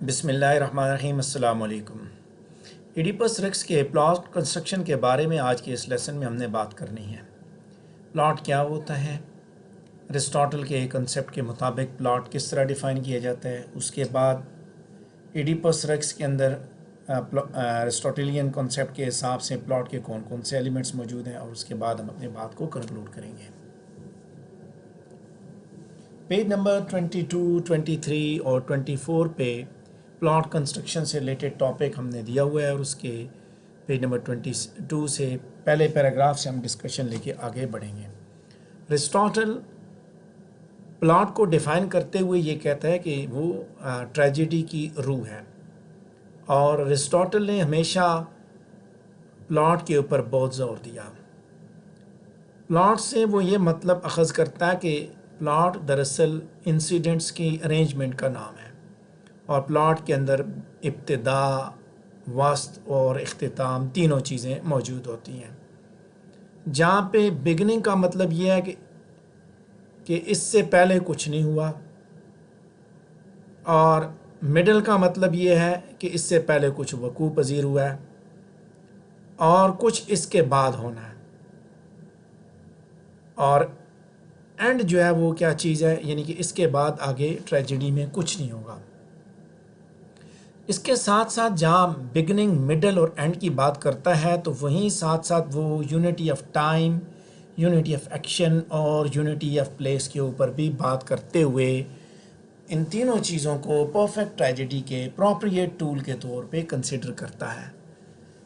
बिस्मिल्लाहिर्रहमानिर्रहीम। अस्सलाम वालेकुम। एडिपस रेक्स के प्लॉट कंस्ट्रक्शन के बारे में आज के इस लेसन में हमने बात करनी है। प्लॉट क्या होता है, अरिस्टोटल के कंसेप्ट के मुताबिक प्लॉट किस तरह डिफ़ाइन किया जाता है, उसके बाद एडिपस रेक्स के अंदर अरिस्टोटेलियन कंसेप्ट के हिसाब से प्लॉट के कौन कौन से एलिमेंट्स मौजूद हैं, और उसके बाद हम अपनी बात को कंक्लूड करेंगे। पेज नंबर 22, 23 और 24 पे प्लॉट कंस्ट्रक्शन से रिलेटेड टॉपिक हमने दिया हुआ है, और उसके पेज नंबर 22 से पहले पैराग्राफ से हम डिस्कशन लेके आगे बढ़ेंगे। अरिस्टोटल प्लॉट को डिफ़ाइन करते हुए ये कहता है कि वो ट्रेजेडी की रूह है, और अरिस्टोटल ने हमेशा प्लॉट के ऊपर बहुत ज़ोर दिया। प्लॉट से वो ये मतलब अखज़ करता है कि प्लॉट दरअसल इंसिडेंट्स की अरेंजमेंट का नाम है, और प्लॉट के अंदर इब्तिदा, वस्त और इख्तिताम तीनों चीज़ें मौजूद होती हैं। जहाँ पे बिगनिंग का मतलब ये है कि इससे पहले कुछ नहीं हुआ, और मिडल का मतलब ये है कि इससे पहले कुछ वकू पजीर हुआ है और कुछ इसके बाद होना है, और एंड जो है वो क्या चीज़ है, यानी कि इसके बाद आगे ट्रेजेडी में कुछ नहीं होगा। इसके साथ साथ जहाँ बिगनिंग, मिडल और एंड की बात करता है, तो वहीं साथ साथ वो unity of time, unity of action और यूनिटी ऑफ प्लेस के ऊपर भी बात करते हुए इन तीनों चीज़ों को परफेक्ट ट्रेजेडी के अप्रोप्रिएट टूल के तौर पे कंसिडर करता है।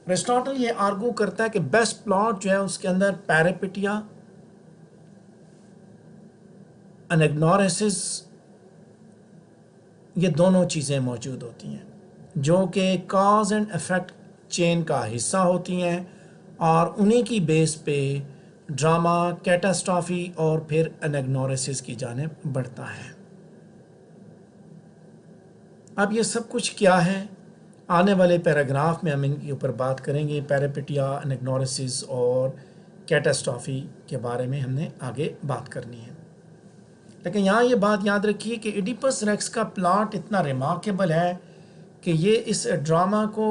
अरिस्टोटल ये आर्गू करता है कि बेस्ट प्लॉट जो है उसके अंदर पैरापिटिया, अनैग्नोरेसिस, ये दोनों चीज़ें मौजूद होती हैं जो कि कॉज एंड इफ़ेक्ट चेन का हिस्सा होती हैं, और उन्हीं की बेस पे ड्रामा, कैटास्ट्रॉफी और फिर अनैग्नोरेसिस की जानिब बढ़ता है। अब ये सब कुछ क्या है, आने वाले पैराग्राफ में हम इनके ऊपर बात करेंगे। पैरापिटिया, अनैग्नोरेसिस और कैटास्ट्रॉफी के बारे में हमने आगे बात करनी है। लेकिन यहाँ ये बात याद रखिए कि एडिपस रेक्स का प्लॉट इतना रिमार्केबल है कि ये इस ड्रामा को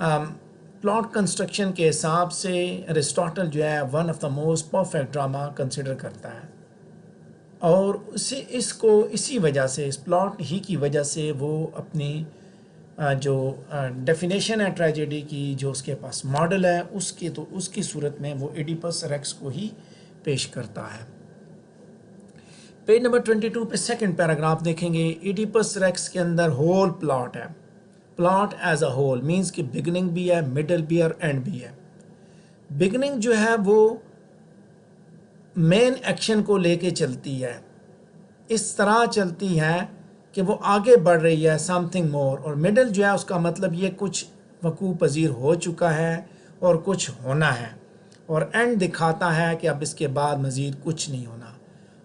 प्लॉट कंस्ट्रक्शन के हिसाब से अरिस्टोटल जो है one of the most perfect drama consider करता है, और इसी वजह से, इस प्लॉट ही की वजह से वो अपनी जो डेफिनेशन है ट्रेजेडी की, जो उसके पास मॉडल है, उसकी सूरत में वो एडिपस रेक्स को ही पेश करता है। पेज नंबर 22 पे सेकंड पैराग्राफ देखेंगे। एडिपस रेक्स के अंदर होल प्लॉट है। Plot as a whole means कि बिगनिंग भी है, मिडल भी है और एंड भी है। बिगनिंग जो है वो मेन एक्शन को लेके चलती है, इस तरह चलती है कि वो आगे बढ़ रही है, समथिंग मोर। और मिडल जो है उसका मतलब ये कुछ वकू पजीर हो चुका है और कुछ होना है, और एंड दिखाता है कि अब इसके बाद मज़ीद कुछ नहीं होना,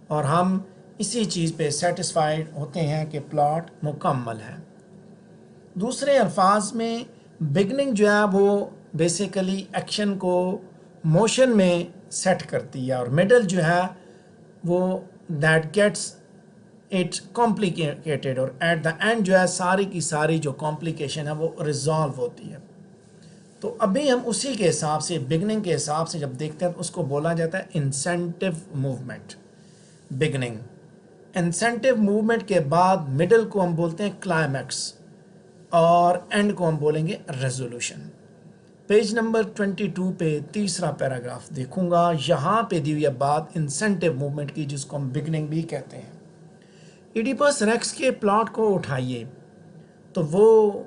और हम इसी चीज़ पे सेटिस्फाइड होते हैं कि प्लॉट मुकम्मल है। दूसरे अल्फाज में बिगनिंग जो है वो बेसिकली एक्शन को मोशन में सेट करती है, और मिडल जो है वो दैट गेट्स इट कॉम्प्लिकेटेड, और एट द एंड जो है सारी की सारी जो कॉम्प्लिकेशन है वो रिजॉल्व होती है। तो अभी हम उसी के हिसाब से, बिगनिंग के हिसाब से जब देखते हैं तो उसको बोला जाता है incentive movement. Beginning, incentive movement के बाद मिडल को हम बोलते हैं क्लाइमैक्स, और एंड को हम बोलेंगे रेजोल्यूशन। पेज नंबर 22 पे तीसरा पैराग्राफ देखूंगा। यहाँ पे दी हुई बात इंसेंटिव मूवमेंट की, जिसको हम बिगनिंग भी कहते हैं। एडिपस रेक्स के प्लॉट को उठाइए तो वो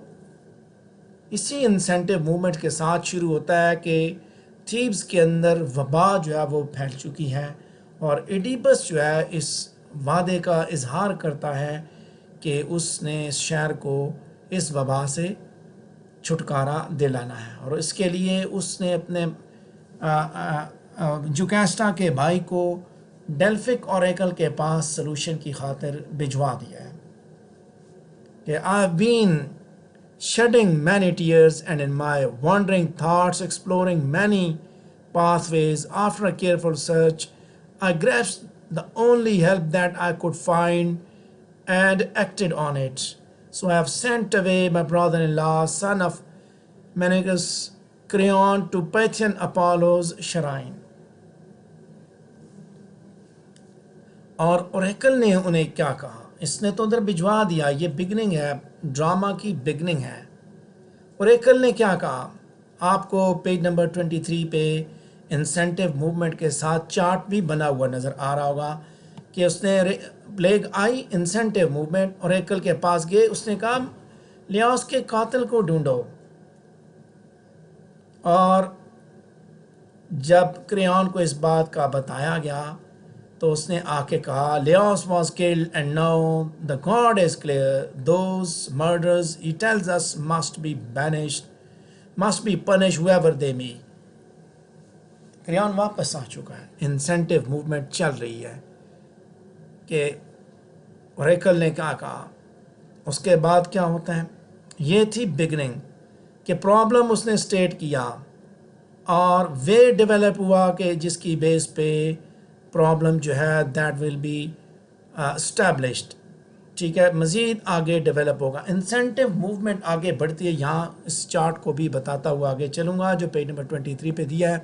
इसी इंसेंटिव मूवमेंट के साथ शुरू होता है कि थीब्स के अंदर वबा जो है वो फैल चुकी है, और एडिपस जो है इस वादे का इजहार करता है कि उसने इस शहर को इस वबा से छुटकारा दिलाना है, और इसके लिए उसने अपने जुकैस्टा के भाई को डेल्फिक ऑरेकल के पास सलूशन की खातिर भिजवा दिया है कि I have been shedding many tears and in my wandering thoughts exploring many pathways. After a careful search, I grasped the only help that I could find and acted on it. So I have sent away my brother-in-law, son of Menecus, Creon, to Pythian Apollo's shrine. اور Oracle نے انہیں کیا کہا؟ اس نے تو ادھر بھجوا دیا، یہ بگننگ ہے، ڈرامہ کی بگننگ ہے۔ اوریکل نے کیا کہا؟ آپ کو پیج نمبر 23 پہ انسینٹیو موومنٹ کے ساتھ چارٹ بھی بنا ہوا نظر آ رہا ہوگا کہ اس نے پلیگ آئی، انسینٹیو موومنٹ، اوریکل کے پاس گئے، اس نے کہا لیاؤس کے قاتل کو ڈھونڈو۔ اور جب کریون کو اس بات کا بتایا گیا تو اس نے آ کے کہا Laius was killed and now the god is clear those murders he tells us must be banished must be punish however they may. Creon واپس آ چکا ہے، انسینٹیو موومنٹ چل رہی ہے کہ اوریکل نے کیا کہا۔ اس کے بعد کیا ہوتا ہے؟ یہ تھی بگننگ کہ پرابلم اس نے سٹیٹ کیا اور وے ڈیولپ ہوا کہ جس کی بیس پہ پرابلم جو ہے دیٹ ول بی اسٹیبلشڈ، ٹھیک ہے، مزید آگے ڈیولپ ہوگا۔ انسینٹیو موومنٹ آگے بڑھتی ہے، یہاں اس چارٹ کو بھی بتاتا ہوا آگے چلوں گا جو پیج نمبر 23 پہ دیا ہے۔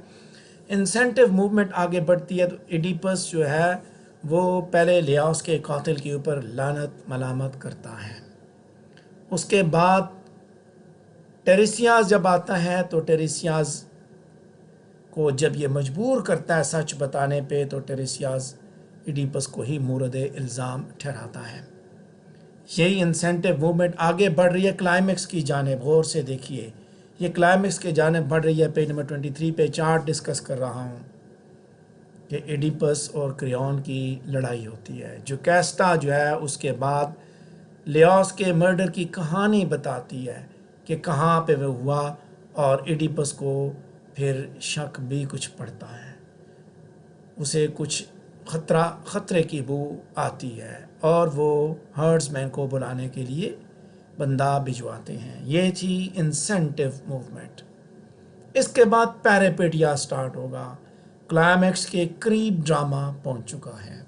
انسینٹیو موومنٹ آگے بڑھتی ہے تو ایڈیپس جو ہے وہ پہلے لیاؤس کے قاتل کے اوپر لعنت ملامت کرتا ہے۔ اس کے بعد ٹیریسیاز جب آتا ہے تو ٹیریسیاز کو جب یہ مجبور کرتا ہے سچ بتانے پہ تو ٹیریسیاز ایڈیپس کو ہی مورد الزام ٹھہراتا ہے۔ یہی انسینٹیو موومنٹ آگے بڑھ رہی ہے کلائمیکس کی جانب، غور سے دیکھیے یہ کلائمیکس کی جانب بڑھ رہی ہے۔ پیج نمبر 23 پہ چارٹ ڈسکس کر رہا ہوں کہ ایڈیپس اور کریون کی لڑائی ہوتی ہے۔ جو کیسٹا جو ہے اس کے بعد لیاس کے مرڈر کی کہانی بتاتی ہے کہ کہاں پہ وہ ہوا، اور ایڈیپس کو پھر شک بھی کچھ پڑتا ہے، اسے کچھ خطرے کی بو آتی ہے اور وہ ہرڈز مین کو بلانے کے لیے بندہ بھجواتے ہیں۔ یہ تھی انسینٹیو موومنٹ۔ اس کے بعد پیراپیٹیا سٹارٹ ہوگا، کلائمیکس کے قریب ڈرامہ پہنچ چکا ہے۔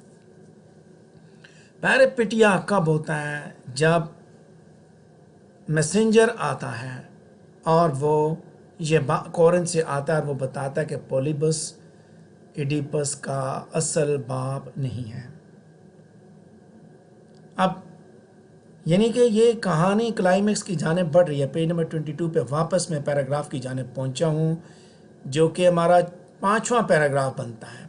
پیراپیٹیا کب ہوتا ہے؟ جب میسنجر آتا ہے اور وہ یہ کورن سے آتا ہے اور وہ بتاتا ہے کہ پولیبس ایڈیپس کا اصل باپ نہیں ہے۔ اب یعنی کہ یہ کہانی کلائمیکس کی جانب بڑھ رہی ہے۔ پیج نمبر 22 پہ واپس میں پیراگراف کی جانب پہنچا ہوں جو کہ ہمارا 5واں پیراگراف بنتا ہے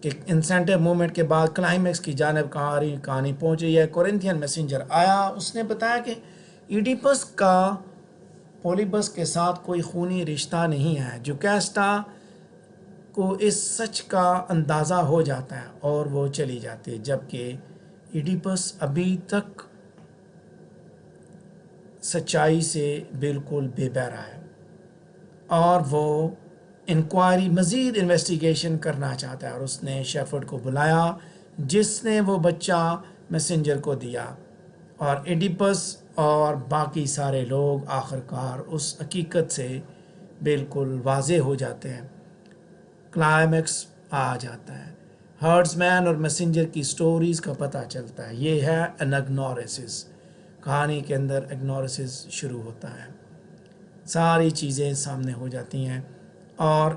کہ انسینٹیو موومنٹ کے بعد کلائمیکس کی جانب کہانی پہنچ رہی ہے۔ کورنتھین میسنجر آیا، اس نے بتایا کہ ایڈیپس کا پولیبس کے ساتھ کوئی خونی رشتہ نہیں ہے۔ جو کیسٹا کو اس سچ کا اندازہ ہو جاتا ہے اور وہ چلی جاتی ہے، جبکہ ایڈیپس ابھی تک سچائی سے بالکل بے بہرا ہے اور وہ انکوائری مزید انویسٹیگیشن کرنا چاہتا ہے، اور اس نے شیفرڈ کو بلایا جس نے وہ بچہ میسنجر کو دیا، اور ایڈیپس اور باقی سارے لوگ آخرکار اس حقیقت سے بالکل واضح ہو جاتے ہیں۔ کلائمیکس آ جاتا ہے، ہرڈز مین اور میسنجر کی سٹوریز کا پتہ چلتا ہے۔ یہ ہے انگنورسز، کہانی کے اندر اگنورسز شروع ہوتا ہے، ساری چیزیں سامنے ہو جاتی ہیں، اور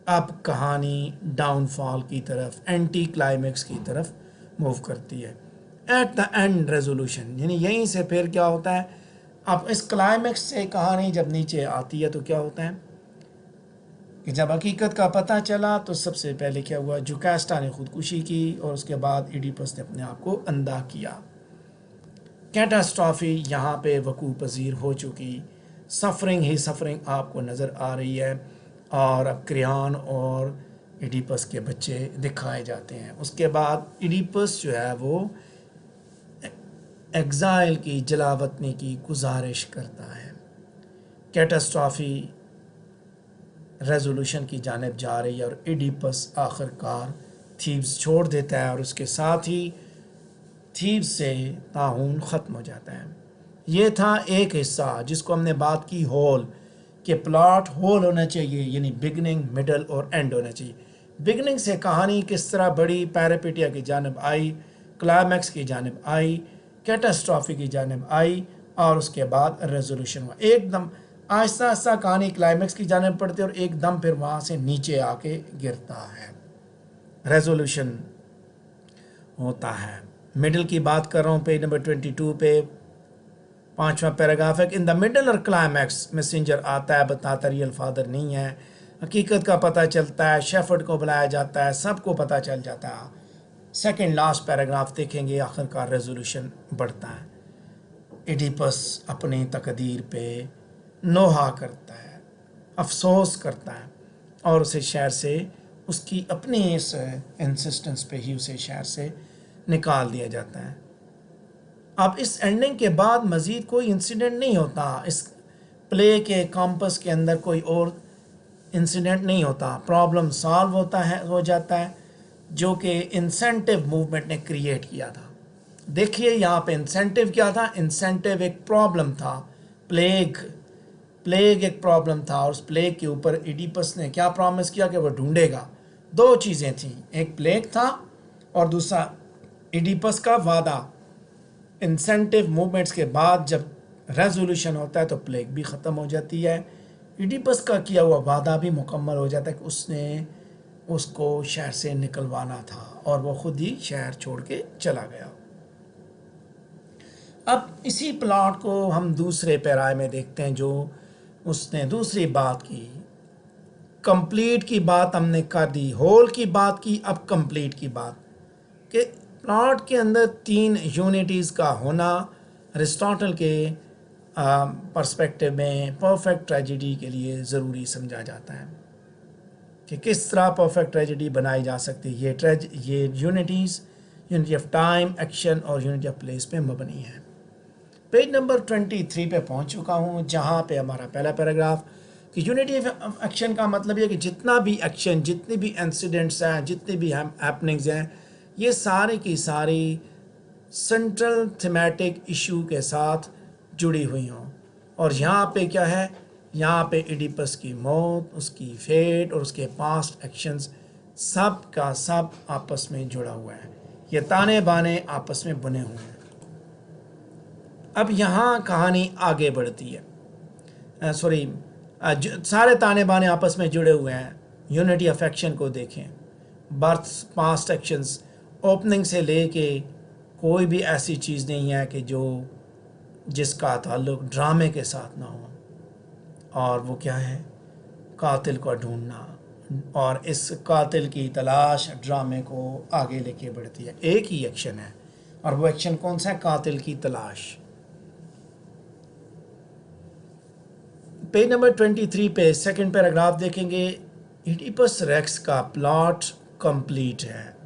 اب کہانی ڈاؤن فال کی طرف، اینٹی کلائمیکس کی طرف موو کرتی ہے۔ ایٹ دا اینڈ ریزولوشن، یعنی یہیں سے پھر کیا ہوتا ہے؟ اب اس کلائمیکس سے کہانی جب نیچے آتی ہے تو کیا ہوتا ہے کہ جب حقیقت کا پتہ چلا تو سب سے پہلے کیا ہوا؟ جوکاسٹا نے خودکشی کی اور اس کے بعد ایڈیپس نے اپنے آپ کو اندھا کیا۔ کیٹاسٹرافی یہاں پہ وقوع پذیر ہو چکی، سفرنگ ہی سفرنگ آپ کو نظر آ رہی ہے، اور اب کریون اور ایڈیپس کے بچے دکھائے جاتے ہیں۔ اس کے بعد ایڈیپس جو ہے وہ ایگزائل کی، جلا وطنی کی گزارش کرتا ہے۔ کیٹاسٹرافی ریزولوشن کی جانب جا رہی ہے اور ایڈیپس آخر کار تھیبس چھوڑ دیتا ہے، اور اس کے ساتھ ہی تھیبس سے طاعون ختم ہو جاتا ہے۔ یہ تھا ایک حصہ جس کو ہم نے بات کی ہول، کہ پلاٹ ہول ہونا چاہیے، یعنی بگننگ، مڈل اور اینڈ ہونا چاہیے۔ بگننگ سے کہانی کس طرح بڑی، پیراپیٹیا کی جانب آئی، کلائمیکس کی جانب آئی कैटास्ट्रॉफी की जानिब आई और उसके बाद रेजोल्यूशन हुआ। एकदम आहिस्ता आहिस्ता कहानी क्लाइमेक्स की जानिब पड़ती है और एकदम फिर वहाँ से नीचे आके गिरता है, रेजोल्यूशन होता है। मिडिल की बात कर रहा हूँ, पेज नंबर 22 पे 5वां पैराग्राफ है कि इन द मिडल और क्लाइमैक्स मैसेंजर आता है, बताता रियल फादर नहीं है, हकीकत का पता चलता है, शेफर्ड को बुलाया जाता है, सबको पता चल जाता है। सेकंड लास्ट पैराग्राफ देखेंगे, आखिरकार रेजोल्यूशन बढ़ता है। एडिपस अपनी तकदीर पे नोहा करता है, अफसोस करता है और उसे शहर से उसकी अपनी इस इंसिस्टेंस पे ही उसे शहर से निकाल दिया जाता है। अब इस एंडिंग के बाद मज़ीद कोई इंसिडेंट नहीं होता, इस प्ले के कॉम्पस के अंदर कोई और इंसिडेंट नहीं होता, प्रॉब्लम सॉल्व होता है, हो जाता है, जो कि इंसेंटिव मूवमेंट ने क्रिएट किया था। देखिए यहाँ पे इंसेंटिव क्या था, इंसेंटिव एक प्रॉब्लम था, प्लेग एक प्रॉब्लम था और उस प्लेग के ऊपर एडिपस ने क्या प्रॉमिस किया कि वो ढूंढेगा। दो चीज़ें थीं, एक प्लेग था और दूसरा एडिपस का वादा। इंसेंटिव मूवमेंट्स के बाद जब रेजोल्यूशन होता है तो प्लेग भी ख़त्म हो जाती है, एडिपस का किया हुआ वादा भी मुकम्मल हो जाता है कि उसने उसको शहर से निकलवाना था और वो खुद ही शहर छोड़ के चला गया। अब इसी प्लॉट को हम दूसरे पैराए में देखते हैं, जो उसने दूसरी बात की, कंप्लीट की बात हमने कर दी, होल की बात की, अब कंप्लीट की बात कि प्लॉट के अंदर 3 यूनिटीज़ का होना अरिस्टोटल के पर्सपेक्टिव में परफेक्ट ट्रेजेडी के लिए ज़रूरी समझा जाता है कि किस तरह परफेक्ट ट्रेजेडी बनाई जा सकती है। ये unities unity of time, action और यूनिटी ऑफ प्लेस पे मबनी है। पेज नंबर 23 पे पहुंच चुका हूं, जहां पे हमारा पहला पैराग्राफ कि यूनिटी ऑफ एक्शन का मतलब ये कि जितना भी एक्शन, जितने भी इंसिडेंट्स हैं, जितने भी हैपनिंग्स हैं, ये सारे की सारी सेंट्रल थीमेटिक इशू के साथ जुड़ी हुई हों। और यहाँ पे क्या है, यहाँ पे एडिपस की मौत, उसकी फेट और उसके पास्ट एक्शंस सब का सब आपस में जुड़ा हुआ है, ये ताने बाने आपस में बुने हुए हैं। अब यहाँ कहानी आगे बढ़ती है, सारे ताने बाने आपस में जुड़े हुए हैं। यूनिटी ऑफ एक्शन को देखें, बर्थ, पास्ट एक्शंस, ओपनिंग से लेके कोई भी ऐसी चीज़ नहीं है कि जिसका ताल्लुक ड्रामे के साथ ना हो। और वो क्या है, कातिल को ढूंढना, और इस कातिल की तलाश ड्रामे को आगे लेके बढ़ती है। एक ही एक्शन है और वो एक्शन कौन सा है, कातिल की तलाश। पेज नंबर 23 पे सेकंड पैराग्राफ देखेंगे, एडिपस रेक्स का प्लॉट कंप्लीट है,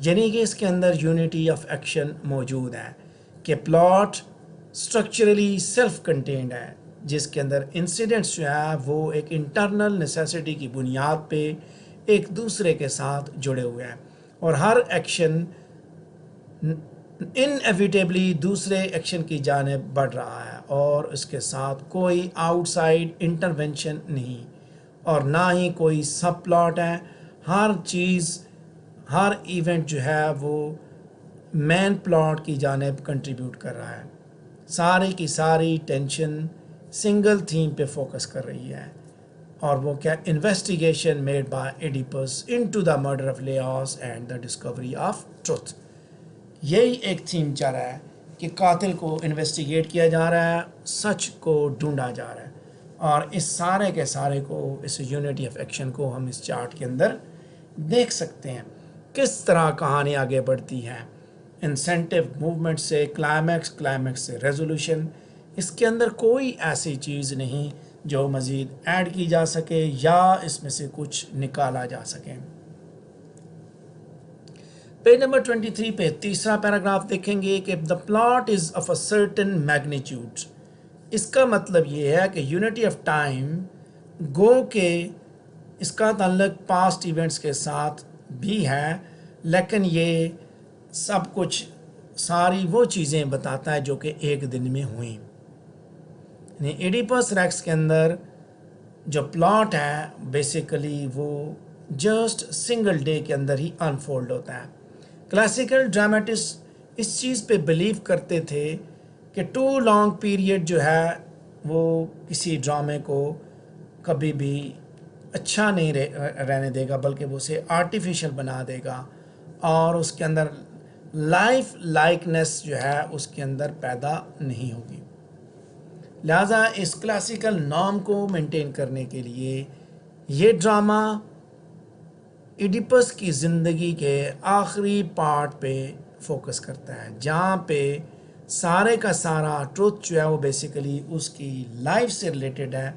यानी कि इसके अंदर यूनिटी ऑफ एक्शन मौजूद है कि प्लॉट स्ट्रक्चरली सेल्फ कंटेन्ड है, जिसके अंदर इंसिडेंट्स जो है वो एक इंटरनल नेसेसिटी की बुनियाद पे एक दूसरे के साथ जुड़े हुए हैं और हर एक्शन इनएविटेबली दूसरे एक्शन की जानिब बढ़ रहा है और इसके साथ कोई आउटसाइड इंटरवेंशन नहीं और ना ही कोई सब प्लॉट है। हर चीज़, हर इवेंट जो है वो मेन प्लॉट की जानिब कंट्रीब्यूट कर रहा है। सारी की सारी टेंशन सिंगल थीम पे फोकस कर रही है और वो क्या, investigation made by Oedipus into the murder of Laius and the discovery of truth. यही एक थीम चल रहा है कि कातिल को इन्वेस्टिगेट किया जा रहा है, सच को ढूंढा जा रहा है और इस सारे के सारे को, इस यूनिटी ऑफ एक्शन को हम इस चार्ट के अंदर देख सकते हैं किस तरह कहानी आगे बढ़ती है। इंसेंटिव मूवमेंट से क्लाइमैक्स, क्लाइमैक्स से रेजोल्यूशन, इसके अंदर कोई ऐसी चीज़ नहीं जो मज़ीद ऐड की जा सके या इसमें से कुछ निकाला जा सके। पेज नंबर 23 पे तीसरा पैराग्राफ देखेंगे कि the plot is of a certain magnitude. इसका मतलब ये है कि यूनिटी ऑफ टाइम गो के इसका ताल्लुक पास्ट इवेंट्स के साथ भी है, लेकिन ये सब कुछ सारी वो चीज़ें बताता है जो कि एक दिन में हुई। यानी एडिपस रेक्स के अंदर जो प्लॉट है बेसिकली वो जस्ट सिंगल डे के अंदर ही अनफोल्ड होता है। क्लासिकल ड्रामेटिस्ट اس چیز پہ بلیو کرتے تھے کہ ٹو لانگ پیریڈ جو ہے وہ کسی ڈرامے کو کبھی بھی اچھا نہیں رہنے دے گا، بلکہ وہ اسے آرٹیفیشل بنا دے گا اور اس کے اندر لائف لائکنس جو ہے اس کے اندر پیدا نہیں ہوگی۔ لہٰذا اس کلاسیکل نام کو مینٹین کرنے کے لیے یہ ڈرامہ ایڈیپس کی زندگی کے آخری پارٹ پہ فوکس کرتا ہے، جہاں پہ سارے کا سارا ٹروتھ جو ہے وہ بیسیکلی اس کی لائف سے ریلیٹڈ ہے،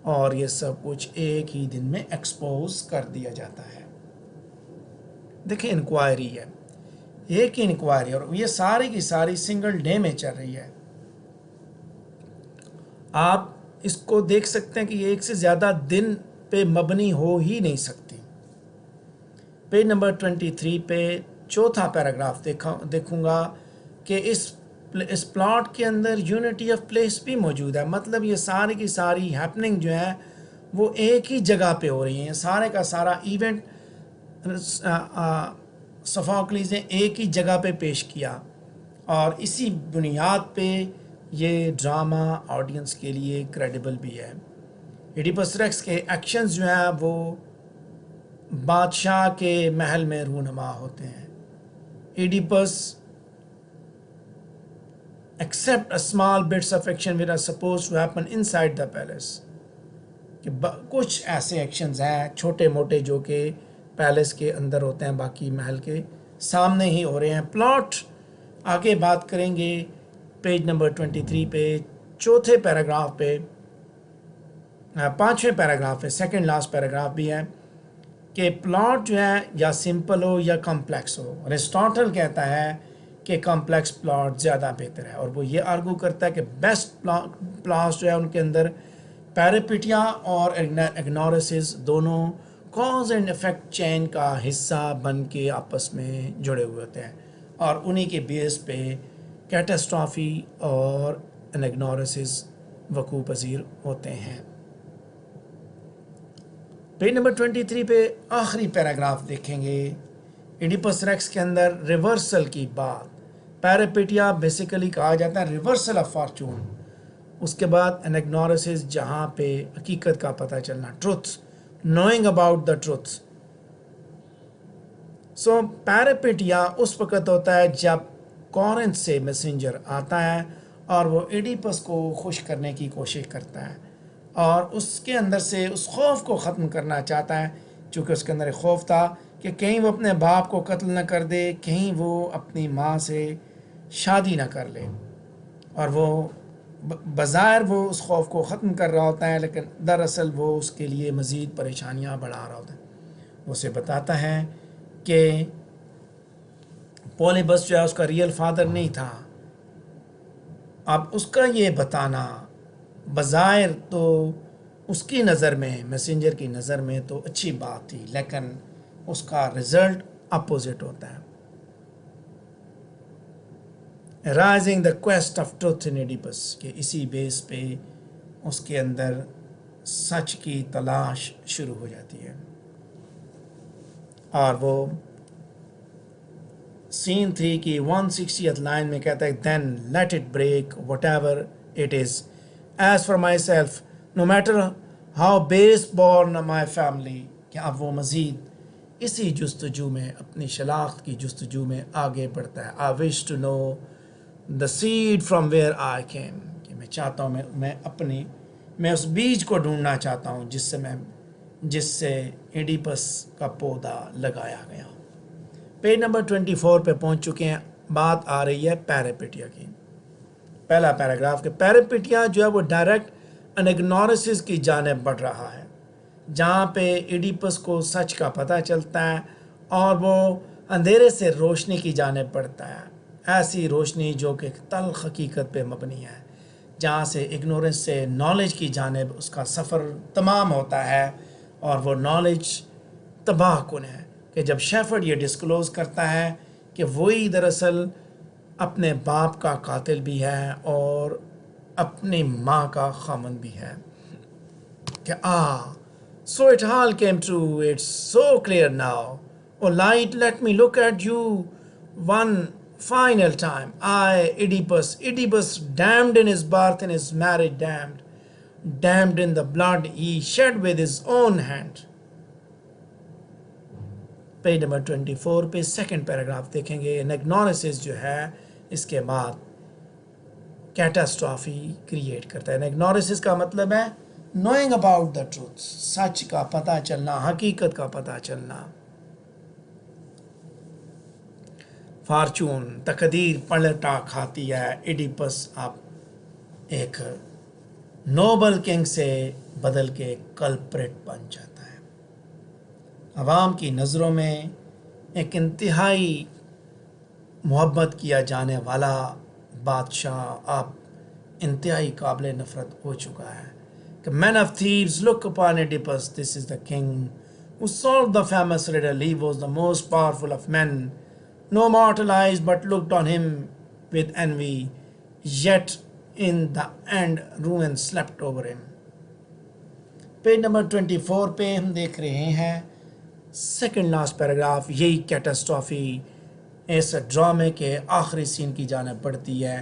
اور یہ سب کچھ ایک ہی دن میں ایکسپوز کر دیا جاتا ہے۔ دیکھیں انکوائری ہے، ایک ہی انکوائری، اور یہ ساری کی ساری سنگل ڈے میں چل رہی ہے۔ آپ اس کو دیکھ سکتے ہیں کہ یہ ایک سے زیادہ دن پہ مبنی ہو ہی نہیں سکتی۔ پیج نمبر 23 پہ چوتھا پیراگراف دیکھوں گا کہ اس پلاٹ کے اندر یونٹی آف پلیس بھی موجود ہے، مطلب یہ ساری کی ساری ہیپننگ جو ہے وہ ایک ہی جگہ پہ ہو رہی ہیں، سارے کا سارا ایونٹ سوفوکلیز نے ایک ہی جگہ پہ پیش کیا، اور اسی بنیاد پہ یہ ڈرامہ آڈینس کے لیے کریڈیبل بھی ہے۔ ایڈیپس ریکس کے ایکشنز جو ہیں وہ بادشاہ کے محل میں رونما ہوتے ہیں۔ Oedipus accept a small bits of action which are supposed to happen inside the palace، کہ کچھ ایسے ایکشنز ہیں چھوٹے موٹے جو کہ پیلس کے اندر ہوتے ہیں، باقی محل کے سامنے ہی ہو رہے ہیں۔ پلاٹ آگے بات کریں گے پیج نمبر 23 پہ چوتھے پیراگراف پہ، پانچویں پیراگراف پہ، سیکنڈ لاسٹ پیراگراف بھی ہے کہ پلاٹ جو ہے یا سمپل ہو یا کمپلیکس ہو۔ ارسطاٹل کہتا ہے کہ کمپلیکس پلاٹ زیادہ بہتر ہے، اور وہ یہ آرگو کرتا ہے کہ بیسٹ پلاٹس جو ہے ان کے اندر پیریپیٹیا اور اگنورسز دونوں کاز اینڈ افیکٹ چین کا حصہ بن کے آپس میں جڑے ہوئے ہوتے ہیں، اور انہی کے بیس پہ کیٹاسٹرافی اور انگنورسز وقوع پذیر ہوتے ہیں۔ پیج نمبر 23 پہ آخری پیراگراف دیکھیں گے، ایڈیپس ریکس کے اندر ریورسل کی بات، پیریپیٹیا بیسیکلی کہا جاتا ہے ریورسل آف فارچون، اس کے بعد انگنورسز جہاں پہ حقیقت کا پتہ چلنا، truth, knowing about the truth. So peripeteia اس وقت ہوتا ہے جب کورنتھ سے میسنجر آتا ہے اور وہ ایڈیپس کو خوش کرنے کی کوشش کرتا ہے، اور اس کے اندر سے اس خوف کو ختم کرنا چاہتا ہے، چونکہ اس کے اندر ایک خوف تھا کہ کہیں وہ اپنے باپ کو قتل نہ کر دے، کہیں وہ اپنی ماں سے شادی نہ کر لے، اور وہ بظاہر وہ اس خوف کو ختم کر رہا ہوتا ہے، لیکن دراصل وہ اس کے لیے مزید پریشانیاں بڑھا رہا ہوتا ہے۔ وہ اسے بتاتا ہے کہ پولیبس جو ہے اس کا ریئل فادر نہیں تھا۔ اب اس کا یہ بتانا بظاہر تو اس کی نظر میں، میسنجر کی نظر میں تو اچھی بات تھی، لیکن اس کا رزلٹ اپوزٹ ہوتا ہے۔ Rising the quest of truth in Oedipus, کہ اسی بیس پہ اس کے اندر سچ کی تلاش شروع ہو جاتی ہے، اور وہ سین 3 کی 160th لائن میں کہتا ہے then let it break whatever it is as for myself no matter how base born my family, کہ اب وہ مزید اسی جستجو میں، اپنی شناخت کی جستجو میں آگے بڑھتا ہے۔ I wish to know the seed from where I came, کہ میں چاہتا ہوں میں اس بیج کو ڈھونڈنا چاہتا ہوں جس سے ایڈیپس کا پودا لگایا گیا۔ پیج نمبر 24 پہ پہنچ چکے ہیں، بات آ رہی ہے پیریپیٹیا کی۔ پہلا پیراگراف کہ پیریپیٹیا جو ہے وہ ڈائریکٹ انگنورسز کی جانب بڑھ رہا ہے، جہاں پہ ایڈیپس کو سچ کا پتہ چلتا ہے اور وہ اندھیرے سے روشنی کی جانب بڑھتا ہے، ایسی روشنی جو کہ تلخ حقیقت پہ مبنی ہے، جہاں سے اگنورنس سے نالج کی جانب اس کا سفر تمام ہوتا ہے، اور وہ نالج تباہ کن ہے۔ کہ جب شیفرڈ یہ ڈسکلوز کرتا ہے کہ وہی دراصل اپنے باپ کا قاتل بھی ہے اور اپنی ماں کا خامن بھی ہے، کہ so it all came true, it's so clear now. Oh light, let me look at you, one Final time, I, Oedipus, damned in his birth, in his marriage, damned in the blood he shed with his own hand. Page number 24 पे second paragraph देखेंगे. एनेग्नोसिस जो है इसके बाद catastrophe create करता है. एनेग्नोसिस का मतलब है नोइंग अबाउट द ट्रूथ, सच का पता चलना, हकीकत का पता चलना. फॉर्चून, तकदीर पलटा खाती है. एडिपस अब एक नोबल किंग से बदल के कल्प्रेट बन जाता है. अवाम की नज़रों में एक इंतहाई मोहब्बत किया जाने वाला बादशाह अब इंतहाई काबिल नफ़रत हो चुका है. Men of Thebes, look upon Oedipus. This is the king who solved the famous riddle. He was the most powerful of men. No mortal eyes but looked on him with envy. Yet in the end ruin slept over him. Page number 24 पे हम देख रहे हैं second last paragraph. यही catastrophe इस ड्रामे के आखिरी सीन की जानिब बढ़ती है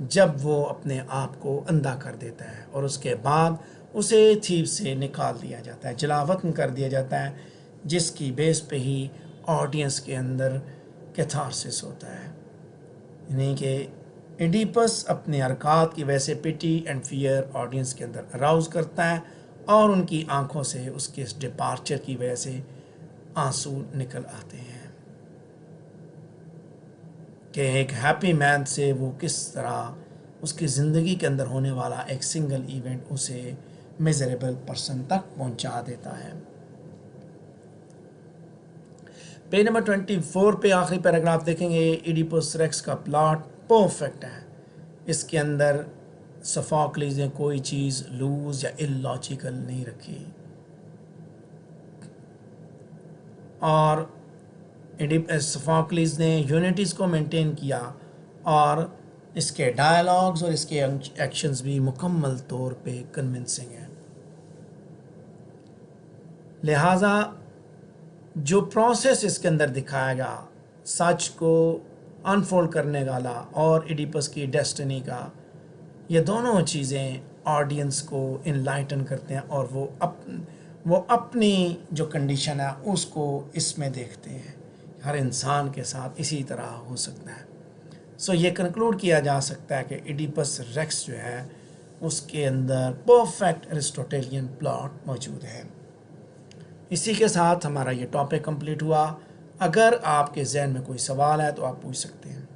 जब वो अपने आप को अंधा कर देता है और उसके बाद उसे थीब्स से निकाल दिया जाता है, जलावतन कर दिया जाता है, जिसकी बेस पे ही ऑडियंस के अंदर कैथारसिस होता है. यानी कि एडिपस अपने हरकत की वजह से पिटी एंड फियर ऑडियंस के अंदर अराउज करता है और उनकी आंखों से उसके इस डिपार्चर की वजह से आंसू निकल आते हैं कि एक हैप्पी मैन से वो किस तरह उसकी ज़िंदगी के अंदर होने वाला एक सिंगल इवेंट उसे मिजरेबल पर्सन तक पहुंचा देता है. पेज नंबर 24 पे आखिरी पैराग्राफ देखेंगे. एडिपस रेक्स का प्लॉट परफेक्ट है. इसके अंदर सोफोक्लिस ने कोई चीज़ लूज या इलॉजिकल नहीं रखी और सोफोक्लिस ने यूनिटीज़ को मेंटेन किया और इसके डायलॉग्स और इसके एक्शंस भी मुकम्मल तौर पे कन्विंसिंग हैं. लिहाजा जो प्रोसेस इसके अंदर दिखाया गया, सच को अनफोल्ड करने वाला और एडिपस की डेस्टिनी का, ये दोनों चीज़ें ऑडियंस को इनलाइटन करते हैं और वो अपनी जो कंडीशन है उसको इसमें देखते हैं. हर इंसान के साथ इसी तरह हो सकता है. सो ये कंक्लूड किया जा सकता है कि एडिपस रेक्स जो है उसके अंदर परफेक्ट एरिस्टोटेलियन प्लॉट मौजूद है. इसी के साथ हमारा ये टॉपिक कंप्लीट हुआ. अगर आपके जहन में कोई सवाल है तो आप पूछ सकते हैं.